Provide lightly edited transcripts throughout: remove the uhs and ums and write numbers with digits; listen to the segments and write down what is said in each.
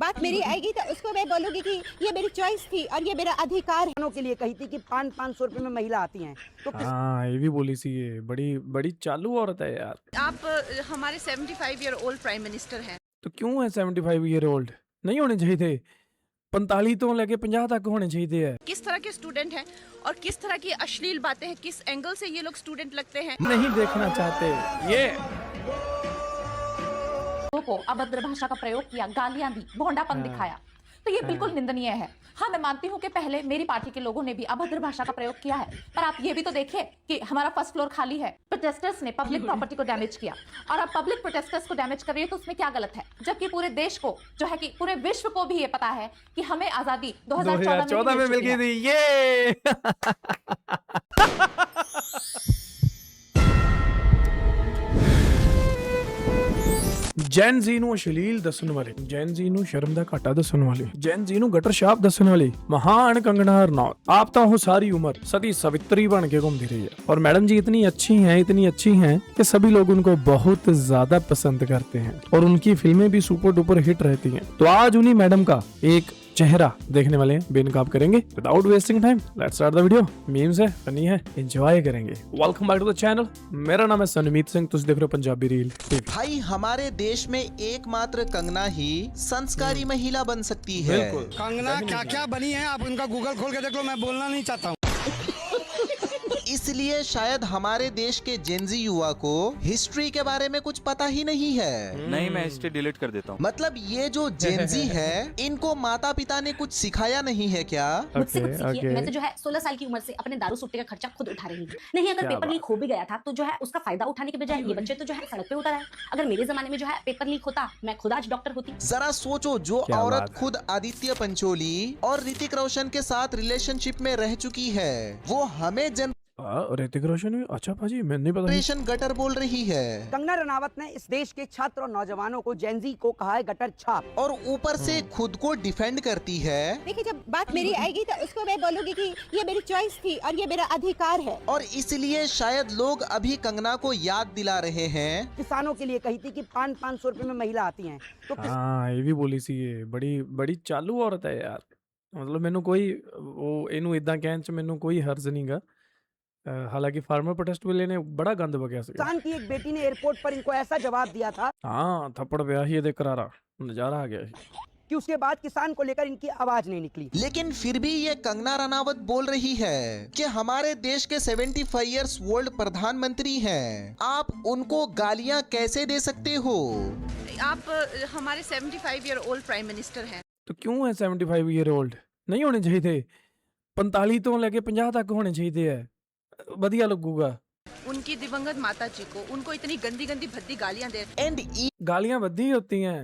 बात मेरी आएगी तो उसको मैं बोलूंगी कि ये मेरी चॉइस थी और ये मेरा अधिकार है। किसानों के लिए कही थी कि 500 रुपए में महिला आती हैं तो हाँ ये भी बोली सी, ये बड़ी बड़ी चालू औरत है यार। आप हमारे 75 ईयर ओल्ड प्राइम मिनिस्टर हैं। तो क्यों है 75 ईयर ओल्ड? नहीं होने चाहिए थे, 45 तो लेके 50 तक होने चाहिए थे। किस तरह के स्टूडेंट हैं और किस तरह की अश्लील बातें हैं, किस एंगल से ये लोग स्टूडेंट लगते हैं। नहीं देखना चाहते ये। को अभद्र भाषा का प्रयोग किया, गालियां दी, भोंडापन दिखाया, तो ये बिल्कुल निंदनीय है। हाँ, मैं मानती हूँ कि पहले मेरी पार्टी के लोगों ने भी अभद्र भाषा का प्रयोग किया है, पर आप ये भी तो देखिए कि हमारा फर्स्ट फ्लोर खाली है। प्रोटेस्टर्स ने पब्लिक प्रॉपर्टी को डैमेज किया और आप पब्लिक प्रोटेस्टर्स को डैमेज कर रही है, तो उसमें क्या गलत है? जबकि पूरे देश को, जो है कि पूरे विश्व को भी ये पता है कि हमें आजादी 2014 में मिल गई थी ये। ਜੈਨ ਜੀ ਨੂੰ ਅਸ਼ਲੀਲ ਦੱਸਣ ਵਾਲੇ, ਜੈਨ ਜੀ ਨੂੰ ਸ਼ਰਮ ਦਾ ਘਾਟਾ ਦੱਸਣ ਵਾਲੇ, ਜੈਨ ਜੀ ਨੂੰ ਗਟਰ ਸ਼ਾਪ ਦੱਸਣ ਵਾਲੇ महान कंगना रनौत आप तो हो सारी उम्र सती सवित्री बन के घूमती रही है। और मैडम जी इतनी अच्छी हैं कि सभी लोग उनको बहुत ज्यादा पसंद करते हैं और उनकी फिल्में भी सुपर डुपर हिट रहती हैं। तो आज उन्हीं मैडम का एक चेहरा देखने वाले हैं, बेनकाब करेंगे। Without wasting time let's start the video. Memes है, फनी है, एंजॉय करेंगे। Welcome back to the channel. मेरा नाम है सनमीत सिंह, तुम देख रहे हो पंजाबी रील। भाई हमारे देश में एकमात्र कंगना ही संस्कारी महिला बन सकती है। कंगना क्या क्या बनी है, आप उनका गूगल खोल के देख लो, मैं बोलना नहीं चाहता हूँ। इसलिए शायद हमारे देश के जेनजी युवा को हिस्ट्री के बारे में कुछ पता ही नहीं है। नहीं, मैं हिस्ट्री डिलीट कर देता हूँ। मतलब ये जो जेनजी है, इनको माता पिता ने कुछ सिखाया नहीं है क्या? मुझसे कुछ सीखिए। मैं तो जो है 16 साल की उम्र से अपने दारू सुट्टे का खर्चा खुद उठा रही हूँ। नहीं, अगर पेपर लीक हो भी गया था तो जो है उसका फायदा उठाने के बजाय ये बच्चे तो जो है सड़क पे उतर आए। अगर मेरे जमाने में जो है पेपर लीक होता, मैं खुद आज डॉक्टर होती। जरा सोचो, जो औरत खुद आदित्य पंचोली और ऋतिक रोशन के साथ रिलेशनशिप में रह चुकी है, वो हमें ऋतिक रोशन भी? अच्छा भाजी, मैं नहीं पता। जनरेशन गटर बोल रही है। कंगना रनावत ने इस देश के छात्र और नौजवानों को जेनजी को कहा है गटर छाप, और ऊपर से खुद को डिफेंड करती है। देखिए, जब बात मेरी आएगी तो उसको मैं बोलूंगी कि ये मेरी चॉइस थी और ये मेरा अधिकार है। और इसलिए शायद लोग अभी कंगना को याद दिला रहे हैं। किसानों के लिए कही थी कि 500 रुपए में महिला आती हैं तो हाँ ये भी बोली सी, ये बड़ी बड़ी चालू औरत है यार। मतलब मैनू कोई वो इनू इदा कहन च मैनू कोई हर्ज नहीं गा। हालांकि फार्मर प्रोटेस्ट वेले ने बड़ा गंद बगया सी। किसान की एक बेटी ने एयरपोर्ट पर इनको ऐसा जवाब दिया था हाँ थप्पड़ पिया ही ये करारा नजारा आ गया ही। कि उसके बाद किसान को लेकर इनकी आवाज नहीं निकली। लेकिन फिर भी ये कंगना रनावत बोल रही है कि हमारे देश के 75 इयर्स ओल्ड प्रधानमंत्री हैं, आप उनको गालियां कैसे दे सकते हो? आप हमारे 75 ईयर ओल्ड प्राइम मिनिस्टर हैं। तो क्यों है 75 ईयर ओल्ड? नहीं होने चाहिए थे, 45 तो लेके 50 तक होने चाहिए थे। बढ़िया लगूगा। उनकी दिवंगत माता जी को, उनको इतनी गंदी गंदी भद्दी गालियां दे। एंड गालियां बद्दी होती हैं,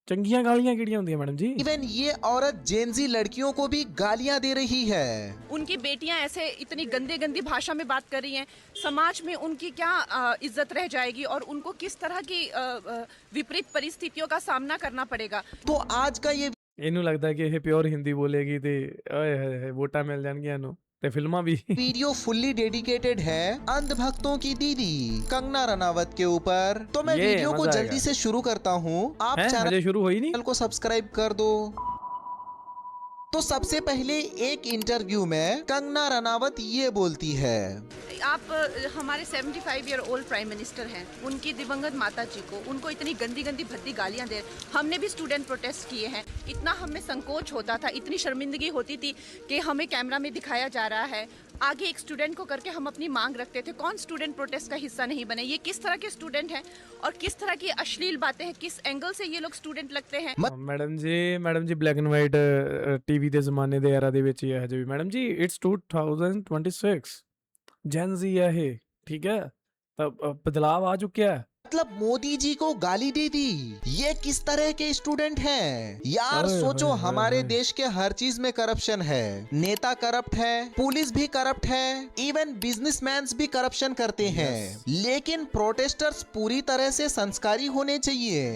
चंगियां गालियां किहड़ियां होंदी हैं मैडम जी? इवन ये औरत जेनजी लड़कियों को भी गालियां दे रही है। उनकी बेटियां ऐसे इतनी गंदे गंदी भाषा में बात कर रही हैं, समाज में उनकी क्या इज्जत रह जाएगी और उनको किस तरह की विपरीत परिस्थितियों का सामना करना पड़ेगा। तो आज का ये ਇਹਨੂੰ लगता है कि ये प्योर हिंदी बोलेगी ते ओए होए वोटा मिल जाएंगी ਇਹਨੂੰ ਤੇ ਫਿਲਮਾਂ भी। वीडियो फुल्ली डेडिकेटेड है अंधभक्तों की दीदी कंगना रनावत के ऊपर। तो मैं ये वीडियो को मजा जल्दी आएगा। से शुरू करता हूँ। आप हैं चैनल अजय शुरू हुई नहीं। को सब्सक्राइब कर दो। तो सबसे पहले एक इंटरव्यू में कंगना रनावत ये बोलती है, आप हमारे 75 ईयर ओल्ड प्राइम मिनिस्टर हैं, उनकी दिवंगत माता जी को, उनको इतनी गंदी गंदी भद्दी गालियां दे। हमने भी स्टूडेंट प्रोटेस्ट किए हैं, इतना हमें संकोच होता था, इतनी शर्मिंदगी होती थी कि हमें कैमरा में दिखाया जा रहा है, आगे एक स्टूडेंट को करके हम अपनी मांग रखते थे। कौन स्टूडेंट प्रोटेस्ट का हिस्सा नहीं बने? ये किस तरह के स्टूडेंट हैं और किस तरह की अश्लील बातें हैं, किस एंगल से ये लोग स्टूडेंट लगते हैं। Madam ji black and white TV ਦੇ ਜ਼ਮਾਨੇ ਦੇ ਐਰਾ ਦੇ ਵਿੱਚ ਹੀ ਹੈ ਹਜੇ ਵੀ। Madam ji it's 2026 Gen Z ਹੈ ਇਹ, ठीक है? तब बदलाव आ चुका है। मतलब मोदी जी को गाली दे दी। ये किस तरह के स्टूडेंट हैं यार? सोचो, हमारे देश के हर चीज में करप्शन है। नेता करप्ट है, पुलिस भी करप्ट है, इवन बिजनेसमैन भी करप्शन करते हैं। लेकिन प्रोटेस्टर्स पूरी तरह से संस्कारी होने चाहिए।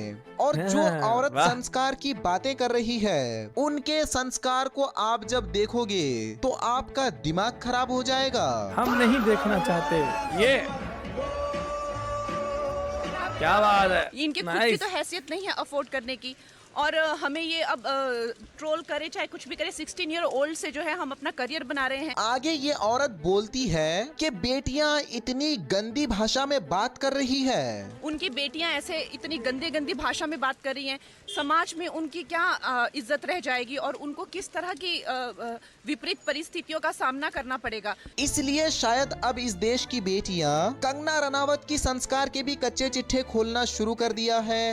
और जो औरत संस्कार की बातें कर रही है, उनके संस्कार को आप जब देखोगे तो आपका दिमाग खराब हो जाएगा। हम नहीं देखना चाहते ये। क्या बात है। इनके खुद की तो हैसियत नहीं है अफोर्ड करने की, और हमें ये अब ट्रोल करे चाहे कुछ भी करे, 16 ईयर ओल्ड से जो है हम अपना करियर बना रहे हैं। आगे ये औरत बोलती है कि बेटियां इतनी गंदी भाषा में बात कर रही है। उनकी बेटियां ऐसे इतनी गंदी गंदी भाषा में बात कर रही हैं, समाज में उनकी क्या इज्जत रह जाएगी और उनको किस तरह की विपरीत परिस्थितियों का सामना करना पड़ेगा। इसलिए शायद अब इस देश की बेटियां कंगना रनावत की संस्कार के भी कच्चे चिट्ठे खोलना शुरू कर दिया है।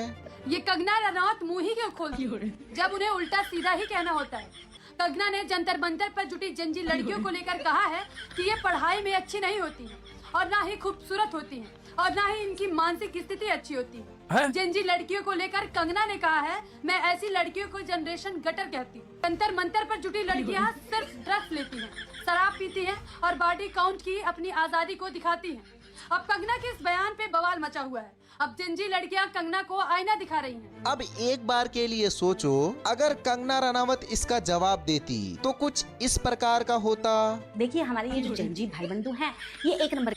ये कंगना रनौत मुंह ही क्यों खोलती है जब उन्हें उल्टा सीधा ही कहना होता है। कंगना ने जंतर मंतर पर जुटी जंजी लड़कियों को लेकर कहा है कि ये पढ़ाई में अच्छी नहीं होती और ना ही खूबसूरत होती हैं और ना ही इनकी मानसिक स्थिति अच्छी होती है। जंजी लड़कियों को लेकर कंगना ने कहा है, मैं ऐसी लड़कियों को जनरेशन गटर कहती हूँ। जंतर मंतर पर जुटी लड़कियाँ सिर्फ ड्रग्स लेती हैं, शराब पीती हैं और बॉडी काउंट की अपनी आजादी को दिखाती हैं। अब कंगना के इस बयान पे बवाल मचा हुआ है। अब जिंजी लड़कियां कंगना को आईना दिखा रही हैं। अब एक बार के लिए सोचो, अगर कंगना रनावत इसका जवाब देती तो कुछ इस प्रकार का होता। देखिए, हमारे ये जो जंजी भाई बंधु हैं, ये एक नंबर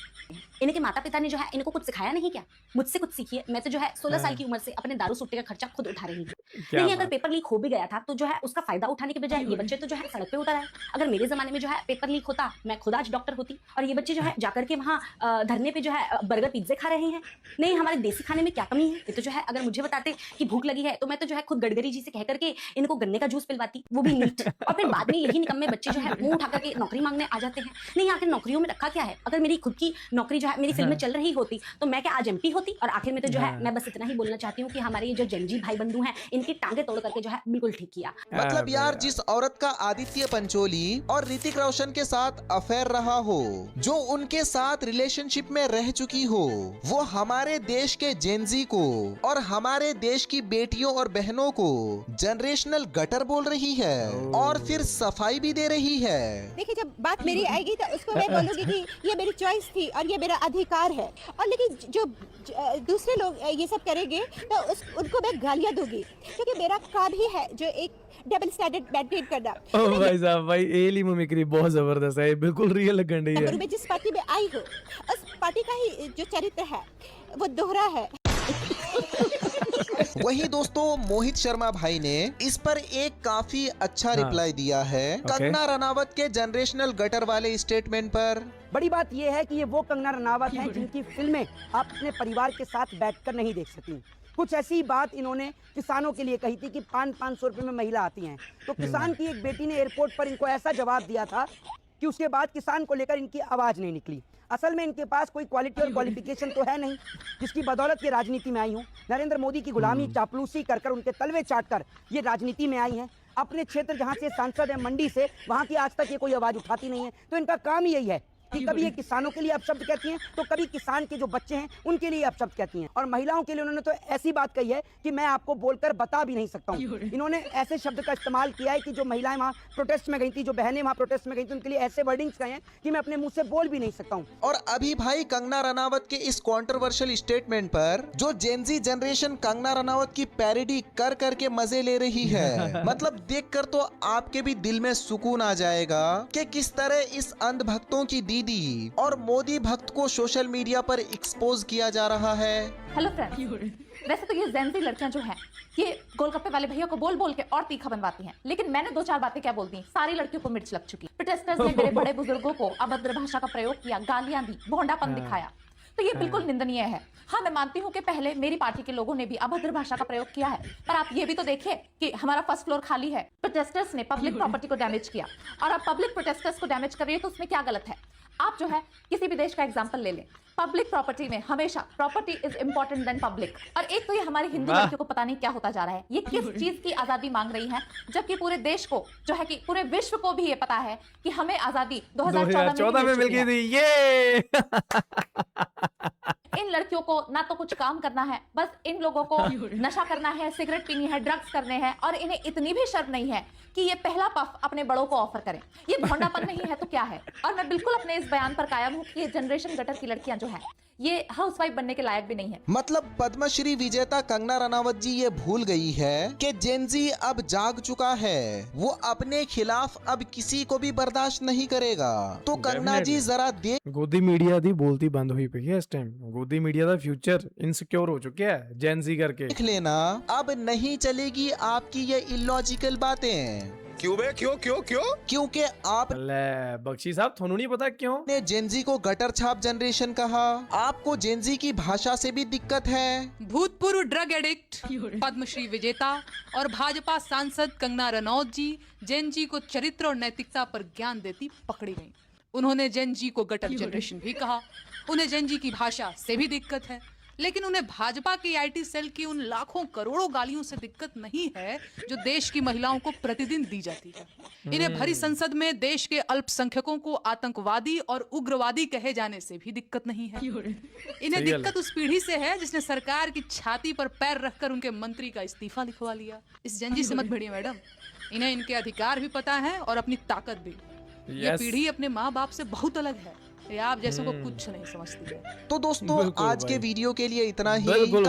इनके माता पिता ने जो है इनको कुछ सिखाया नहीं क्या? मुझसे कुछ सीखिए। मैं तो जो है 16 साल की उम्र से अपने दारू सुट्टे का खर्चा खुद उठा रही हूँ। नहीं, अगर पेपर लीक हो भी गया था तो जो है उसका फायदा उठाने के बजाय ये बच्चे तो जो है सड़क पे उतर आए। अगर मेरे जमाने में जो है पेपर लीक होता, मैं खुद आज डॉक्टर होती और ये बच्चे जो है जाकर के वहाँ धरने पे जो है बर्गर पिज्जे खा रहे हैं। नहीं, हमारे देसी खाने में क्या कमी है? ये तो जो है अगर मुझे बताते कि भूख लगी है तो मैं तो जो है खुद गडकरी जी से कह करके इनको गन्ने का जूस पिलवाती, वो भी नीट। और फिर बाद में यही निकम्मे बच्चे जो है मुंह उठा करके नौकरी मांगने आ जाते हैं। नहीं, आखिर नौकरियों में रखा क्या है? अगर मेरी खुद की नौकरी जो है मेरी फिल्म में चल रही होती तो मैं क्या आज एमपी होती? और आखिर में तो जो है मैं बस इतना ही बोलना चाहती हूँ कि हमारे ये जो जंजी भाई बंधु हैं, इनकी टांगे तोड़ करके जो है बिल्कुल ठीक किया। मतलब यार, जिस औरत का आदित्य पंचोली और ऋतिक रोशन के साथ अफेयर रहा हो, जो उनके साथ रिलेशनशिप में रह चुकी हो, वो हमारे देश के जेंजी को और हमारे देश की बेटियों और बहनों को जनरेशनल गटर बोल रही है और फिर सफाई भी दे रही है। देखिए, जब बात मेरी आएगी तो उसको मैं बोलूंगी कि ये मेरी चॉइस थी और ये मेरा अधिकार है। और लेकिन जो दूसरे लोग ये सब करेंगे तो उनको मैं गालियां दूंगी, क्योंकि मेरा काम ही है जो एक डबल स्टैंडर्ड मेंटेन करना। ओ भाई साहब, भाई एली मिमिक्री बहुत जबरदस्त है, बिल्कुल रियल लगन रही है। मैं जिस पार्टी में आई हूँ उस पार्टी का ही जो चरित्र है वो दोहरा है। वही दोस्तों, मोहित शर्मा भाई ने इस पर एक काफी अच्छा रिप्लाई दिया है कंगना रनावत के जनरेशनल गटर वाले स्टेटमेंट पर। बड़ी बात यह है कि ये वो कंगना रनावत है जिनकी फिल्में आप अपने परिवार के साथ बैठकर नहीं देख सकती। कुछ ऐसी बात इन्होंने किसानों के लिए कही थी कि 500 रुपए में महिला आती हैं, तो किसान की एक बेटी ने एयरपोर्ट पर इनको ऐसा जवाब दिया था कि उसके बाद किसान को लेकर इनकी आवाज नहीं निकली। असल में इनके पास कोई क्वालिटी और क्वालिफिकेशन तो है नहीं, जिसकी बदौलत ये राजनीति में आई हूँ। नरेंद्र मोदी की गुलामी चापलूसी कर कर उनके तलवे चाट कर ये राजनीति में आई हैं। अपने क्षेत्र जहाँ से सांसद है मंडी से, वहाँ की आज तक ये कोई आवाज उठाती नहीं है। तो इनका काम यही है कि कभी ये किसानों के लिए अपशब्द कहती हैं तो कभी किसान के जो बच्चे हैं उनके लिए अपशब्द कहती हैं। और महिलाओं के लिए उन्होंने तो ऐसी बात कही है कि मैं आपको बोलकर बता भी नहीं सकता हूँ। इन्होंने ऐसे शब्द का इस्तेमाल किया है कि जो महिलाएं वहाँ प्रोटेस्ट में गई थी, जो बहनें वहाँ प्रोटेस्ट में गई थी, उनके लिए ऐसे वर्डिंग्स कहे हैं कि मैं अपने मुंह से बोल भी नहीं सकता हूँ। और अभी भाई कंगना रनावत के इस कॉन्ट्रोवर्शियल स्टेटमेंट पर जो जेनजी जनरेशन कंगना रनावत की पैरोडी कर करके मजे ले रही है, मतलब देखकर तो आपके भी दिल में सुकून आ जाएगा कि किस तरह इस अंधभक्तों की दीदी और मोदी भक्त को सोशल मीडिया पर एक्सपोज किया जा रहा है। हेलो फ्रेंड्स, वैसे तो ये जेंजी लड़कियां जो हैं, ये गोलगप्पे वाले भैया को बोल बोल के और तीखा बनवाती हैं, लेकिन मैंने 2-4 बातें क्या बोलती हैं, सारी लड़कियों को मिर्च लग चुकी। प्रोटेस्टर्स ने मेरे बड़े बुजुर्गों को अभद्र भाषा का प्रयोग किया, गालियां दी, भोंडापन दिखाया, तो ये बिल्कुल निंदनीय है। हाँ, मैं मानती हूँ कि पहले मेरी पार्टी के लोगों ने भी अभद्र भाषा का प्रयोग किया है, पर आप ये भी तो देखिए कि हमारा फर्स्ट फ्लोर खाली है। प्रोटेस्टर्स ने पब्लिक प्रॉपर्टी को डैमेज किया और आप पब्लिक प्रोटेस्टर्स को डैमेज कर रही है, तो उसमें क्या गलत है? आप जो है किसी भी देश का एग्जांपल ले लें, पब्लिक प्रॉपर्टी में हमेशा property is important than public. और एक तो ये हमारी हिंदू लड़कियों को पता नहीं क्या होता जा रहा है, ये किस चीज की आजादी मांग रही हैं, जबकि पूरे देश को जो है कि पूरे विश्व को भी ये पता है कि हमें आजादी 2014 में मिल गई थी। ये इन लड़कियों को ना तो कुछ काम करना है, बस इन लोगों को नशा करना है, सिगरेट पीनी है, ड्रग्स करने हैं, और इन्हें इतनी भी शर्म नहीं है कि ये पहला पफ अपने बड़ों को ऑफर करें। ये भोंडापन नहीं है तो क्या है? और मैं बिल्कुल अपने इस बयान पर कायम हूँ कि ये जनरेशन गटर की लड़कियां जो जो है ये हाउसवाइफ बनने के लायक भी नहीं है। मतलब पद्मश्री विजेता कंगना रनावत जी ये भूल गई है कि जेनजी अब जाग चुका है, वो अपने खिलाफ अब किसी को भी बर्दाश्त नहीं करेगा। तो कंगना जी जरा ਗੋਦੀ ਮੀਡੀਆ ਦੀ ਬੋਲਤੀ ਬੰਦ ਹੋਈ ਪਈ ਹੈ ਇਸ ਟਾਈਮ। ਗੋਦੀ ਮੀਡੀਆ ਦਾ ਫਿਊਚਰ ਇਨਸਿਕਿਉਰ ਹੋ ਚੁੱਕਿਆ ਹੈ ਜੈਨ ਜ਼ੀ ਕਰਕੇ। देख लेना, अब नहीं चलेगी आपकी ये इलॉजिकल बातें। क्यों बे क्यों क्यों क्यों क्योंकि आपने ਲੈ ਬਖਸ਼ੀ ਸਾਹਿਬ ਤੁਹਾਨੂੰ ਨਹੀਂ ਪਤਾ ਕਿਉਂ? जेनजी को गटर छाप जनरेशन कहा। आपको जेनजी की भाषा से भी दिक्कत है। भूतपूर्व ड्रग एडिक्ट, पद्मश्री विजेता और भाजपा सांसद कंगना रनौत जी जेन जी को चरित्र और नैतिकता पर ज्ञान देती पकड़ी गईं। उन्होंने जेन जी को गटर जनरेशन भी कहा। उन्हें जेन जी की भाषा से भी दिक्कत है, लेकिन उन्हें भाजपा की आईटी सेल की उन लाखों करोड़ों गालियों से दिक्कत नहीं है जो देश की महिलाओं को प्रतिदिन दी जाती है। इन्हें भरी संसद में देश के अल्पसंख्यकों को आतंकवादी और उग्रवादी कहे जाने से भी दिक्कत नहीं है। इन्हें दिक्कत उस पीढ़ी से है जिसने सरकार की छाती पर पैर रखकर उनके मंत्री का इस्तीफा लिखवा लिया। इस जंजी से मत भिड़िए मैडम, इन्हें इनके अधिकार भी पता है और अपनी ताकत भी। ये पीढ़ी अपने माँ बाप से बहुत अलग है, ये आप जैसों को कुछ नहीं समझती है। तो दोस्तों आज के वीडियो के लिए इतना ही। ਬਿਲਕੁਲ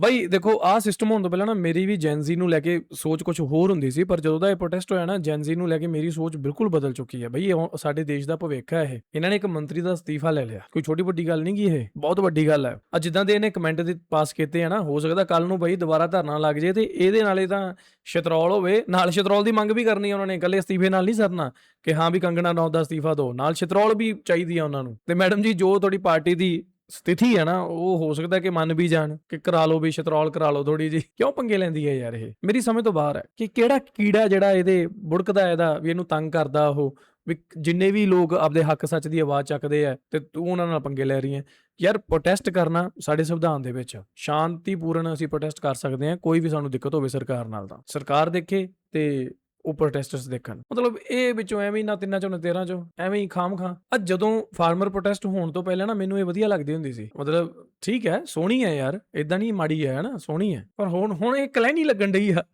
ਬਾਈ ਦੇਖੋ ਆਹ ਸਿਸਟਮ ਹੋਣ ਤੋਂ ਪਹਿਲਾਂ ਨਾ ਮੇਰੀ ਵੀ ਜੈਨਜ਼ੀ ਨੂੰ ਲੈ ਕੇ ਸੋਚ ਕੁਝ ਹੋਰ ਹੁੰਦੀ ਸੀ, ਪਰ ਜਦੋਂ ਦਾ ਇਹ ਪ੍ਰੋਟੈਸਟ ਹੋਇਆ ਨਾ ਜੈਨਜ਼ੀ ਨੂੰ ਲੈ ਕੇ ਮੇਰੀ ਸੋਚ ਬਿਲਕੁਲ ਬਦਲ ਚੁੱਕੀ ਹੈ। ਬਈ ਇਹ ਸਾਡੇ ਦੇਸ਼ ਦਾ ਭਵਿੱਖ ਹੈ। ਇਹਨਾਂ ਨੇ ਇੱਕ ਮੰਤਰੀ ਦਾ ਅਸਤੀਫਾ ਲੈ ਲਿਆ, ਕੋਈ ਛੋਟੀ ਵੱਡੀ ਗੱਲ ਨਹੀਂ ਗੀ, ਇਹ ਬਹੁਤ ਵੱਡੀ ਗੱਲ ਹੈ। ਅੱਜ ਜਿੱਦਾਂ ਦੇ ਇਹਨੇ ਕਮੈਂਟ ਦੇ ਪਾਸ ਕੀਤੇ ਆ ਨਾ, ਹੋ ਸਕਦਾ ਕੱਲ ਨੂੰ ਬਈ ਦੁਬਾਰਾ ਧਰਨਾ ਲੱਗ ਜੇ ਤੇ ਇਹਦੇ ਨਾਲੇ ਤਾਂ ਸ਼ਤਰੌਲ ਹੋਵੇ, ਨਾਲ ਸ਼ਤਰੌਲ ਦੀ ਮੰਗ ਵੀ ਕਰਨੀ ਉਹਨਾਂ ਨੇ, ਇਕੱਲੇ ਅਸਤੀਫੇ ਨਾਲ ਨਹੀਂ ਸਰਨਾ ਕਿ ਹਾਂ ਵੀ ਕੰਗਣਾ ਰਣੌਤ ਦਾ ਅਸਤੀਫਾ ਦਿਓ, ਨਾਲ ਸ਼ਤਰੌਲ ਵੀ ਚਾਹੀਦੀ ਆ ਉਹਨਾਂ ਨੂੰ। ਤੇ ਮੈਡਮ ਜੀ ਜੋ ਤੁਹਾਡੀ ਪਾਰਟੀ ਦੀ ਸਥਿਤੀ ਹੈ ਨਾ ਉਹ ਹੋ ਸਕਦਾ ਕਿ ਮੰਨ ਵੀ ਜਾਣ ਕਿ ਕਰਾ ਲਓ ਵੀ ਸ਼ਤਰੌਲ ਕਰਾ ਲਓ ਥੋੜੀ ਜੀ। ਕਿਉਂ ਪੰਗੇ ਲੈਂਦੀ ਹੈ ਯਾਰ, ਇਹ ਮੇਰੀ ਸਮਝ ਤੋਂ ਬਾਹਰ ਹੈ ਕਿ ਕਿਹੜਾ ਕੀੜਾ ਜਿਹੜਾ ਇਹਦੇ ਬੁੜਕਦਾ ਇਹਦਾ ਵੀ ਇਹਨੂੰ ਤੰਗ ਕਰਦਾ। ਉਹ ਵੀ ਜਿੰਨੇ ਵੀ ਲੋਕ ਆਪਦੇ ਹੱਕ ਸੱਚ ਦੀ ਆਵਾਜ਼ ਚੱਕਦੇ ਆ ਤੇ ਤੂੰ ਉਹਨਾਂ ਨਾਲ ਪੰਗੇ ਲੈ ਰਹੀ ਹੈ। ਯਾਰ ਪ੍ਰੋਟੈਸਟ ਕਰਨਾ ਸਾਡੇ ਸੰਵਿਧਾਨ ਦੇ ਵਿੱਚ ਸ਼ਾਂਤੀਪੂਰਨ ਅਸੀਂ ਪ੍ਰੋਟੈਸਟ ਕਰ ਸਕਦੇ ਹਾਂ, ਕੋਈ ਵੀ ਸਾਨੂੰ ਦਿੱਕਤ ਹੋਵੇ ਸਰਕਾਰ ਨਾਲ ਤਾਂ ਸਰਕਾਰ ਦੇਖੇ ਤੇ ਉਹ ਪ੍ਰੋਟੈਸਟਰਸ ਦੇਖਣ। ਮਤਲਬ ਇਹ ਵਿੱਚੋਂ ਐਵੇਂ ਹੀ ਨਾ 3 ਚੋਂ ਨਾ 13 ਚੋਂ ਐਵੇਂ ਹੀ ਖਾਮ ਅੱਜ ਜਦੋਂ ਫਾਰਮਰ ਪ੍ਰੋਟੈਸਟ ਹੋਣ ਤੋਂ ਪਹਿਲਾਂ ਨਾ ਮੈਨੂੰ ਇਹ ਵਧੀਆ ਲੱਗਦੀ ਹੁੰਦੀ ਸੀ। ਮਤਲਬ ਠੀਕ ਹੈ, ਸੋਹਣੀ ਹੈ ਯਾਰ, ਇਦਾਂ ਨਹੀਂ ਮਾੜੀ ਹੈ ਨਾ, ਸੋਹਣੀ ਹੈ, ਪਰ ਹੁਣ ਇਹ ਕਲੈਣੀ ਲੱਗਣ ਡਈ ਆ।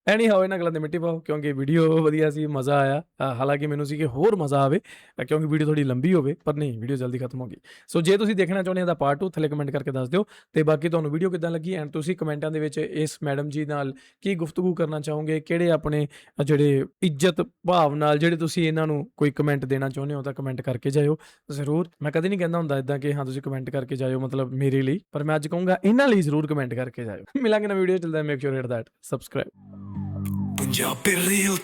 ਐਨੀ ਹਾਓ ਇਹਨਾਂ ਗੱਲਾਂ ਤੇ ਮਿੱਟੀ ਪਾਓ, ਕਿਉਂਕਿ ਵੀਡੀਓ ਵਧੀਆ ਸੀ, ਮਜ਼ਾ ਆਇਆ। ਹਾਲਾਂਕਿ ਮੈਨੂੰ ਸੀ ਕਿ ਹੋਰ ਮਜ਼ਾ ਆਵੇ ਕਿਉਂਕਿ ਵੀਡੀਓ ਥੋੜੀ ਲੰਬੀ ਹੋਵੇ, ਪਰ ਨਹੀਂ ਵੀਡੀਓ ਜਲਦੀ ਖਤਮ ਹੋ ਗਈ। ਸੋ ਜੇ ਤੁਸੀਂ ਦੇਖਣਾ ਚਾਹੁੰਦੇ ਹੋ ਤਾਂ ਪਾਰਟ 2 ਥੱਲੇ ਕਮੈਂਟ ਕਰਕੇ ਦੱਸ ਦਿਓ ਤੇ ਬਾਕੀ ਤੁਹਾਨੂੰ ਵੀਡੀਓ ਕਿੱਦਾਂ ਲੱਗੀ ਐਂਡ ਤੁਸੀਂ ਕਮੈਂਟਾਂ ਦੇ ਵਿੱਚ ਇਸ ਮੈਡਮ ਜੀ ਨਾਲ ਕੀ ਗੁਫ਼ਤਗੂ ਕਰਨਾ ਚਾਹੋਗੇ, ਕਿਹੜੇ ਆਪਣੇ ਜਿਹੜੇ ਇੱਜ਼ਤ ਭਾਵ ਨਾਲ ਜਿਹੜੇ ਤੁਸੀਂ ਇਹਨਾਂ ਨੂੰ ਕੋਈ ਕਮੈਂਟ ਦੇਣਾ ਚਾਹੁੰਦੇ ਹੋ ਤਾਂ ਕਮੈਂਟ ਕਰਕੇ ਜਾਇਓ ਜ਼ਰੂਰ। ਮੈਂ ਕਦੇ ਨਹੀਂ ਕਹਿੰਦਾ ਹੁੰਦਾ ਇਦਾਂ ਕਿ ਹਾਂ ਤੁਸੀਂ ਕਮੈਂਟ ਕਰਕੇ ਜਾਇਓ ਮਤਲਬ ਮੇਰੇ ਲਈ, ਪਰ ਮੈਂ ਅੱਜ ਕਹੂੰਗਾ ਇਹਨਾਂ ਲਈ ਜ਼ਰੂਰ ਕਮੈਂਟ ਕਰਕੇ ਜਾਇਓ। ਮਿਲਾਂਗੇ ਨਾ ਵੀਡੀਓ, ਚਲਦਾ make sure hit that subscribe. Punjabi real